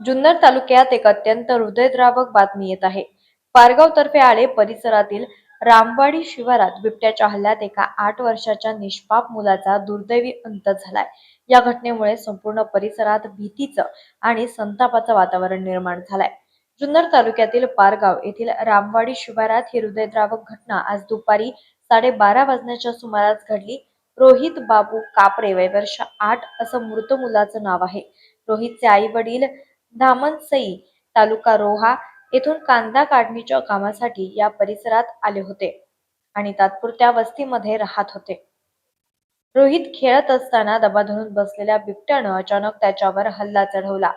जुन्नर तालुक्यात एक अत्यंत हृदयद्रावक बातमी येत आहे. पारगाव तर्फे आळे परिसरातील रामवाडी शिवारात बिबट्याच्या हल्ल्यात एका 8 वर्षाच्या निष्पाप मुलाचा दुर्दैवी अंत झालाय. या घटनेमुळे संपूर्ण परिसरात भीतीचं आणि संतापाचं वातावरण निर्माण झालंय. जुन्नर तालुक्यातील पारगाव येथील रामवाडी शिवारात ही हृदयद्रावक घटना आज दुपारी 12:30 वाजण्याच्या सुमारास घडली. रोहित बाबू कापरे वय वर्ष 8 असं मृत मुलाचं नाव आहे. रोहितचे आई वडील धामणसई तालुका रोहा येथून कांदा काढणीच्या कामासाठी या परिसरात आले होते आणि तात्पुरत्या वस्तीमध्ये राहत होते. रोहित खेळत असताना दबा धरून बसलेल्या बिबट्यानं अचानक त्याच्यावर हल्ला चढवला.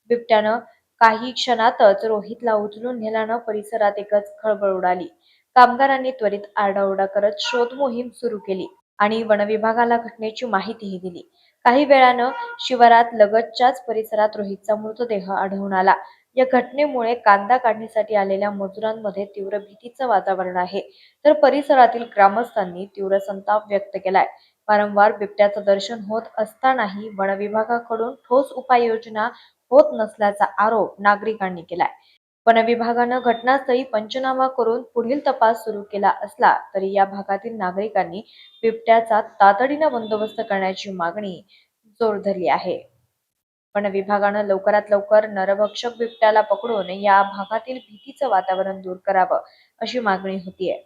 बिबट्यानं काही क्षणातच रोहितला उचलून नेल्यानं परिसरात एकच खळबळ उडाली. कामगारांनी त्वरित आरडाओरडा करत शोध मोहीम सुरू केली आणि वनविभागाला घटनेची माहितीही दिली. काही वेळानं शिवारात लगतच्याच परिसरात रोहितचा मृतदेह आढळून आला. या घटनेमुळे कांदा काढणीसाठी आलेल्या मजुरांमध्ये तीव्र भीतीचं वातावरण आहे, तर परिसरातील ग्रामस्थांनी तीव्र संताप व्यक्त केलाय. वारंवार बिबट्याचं दर्शन होत असतानाही वनविभागाकडून ठोस उपाययोजना होत नसल्याचा आरोप नागरिकांनी केलाय. वनविभागानं घटनास्थळी पंचनामा करून पुढील तपास सुरू केला असला तरी या भागातील नागरिकांनी बिबट्याचा तातडीनं बंदोबस्त करण्याची मागणी जोर धरली आहे. वनविभागानं लवकरात लवकर नरभक्षक बिबट्याला पकडून या भागातील भीतीचं वातावरण दूर करावं अशी मागणी होतीये.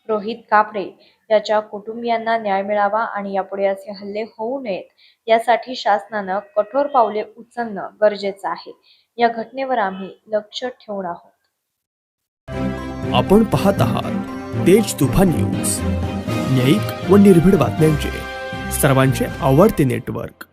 रोहित कापरे याच्या कुटुंबियांना न्याय मिळावा आणि यापुढे असे हल्ले होऊ नयेत यासाठी शासनानं कठोर पावले उचलणं गरजेचं आहे. या घटनेवर आम्ही लक्ष ठेवून आहोत. आपण पाहत आहात तेज तुफान न्यूज, न्यायिक व निर्भीड बातम्यांचे सर्वांचे आवडते नेटवर्क.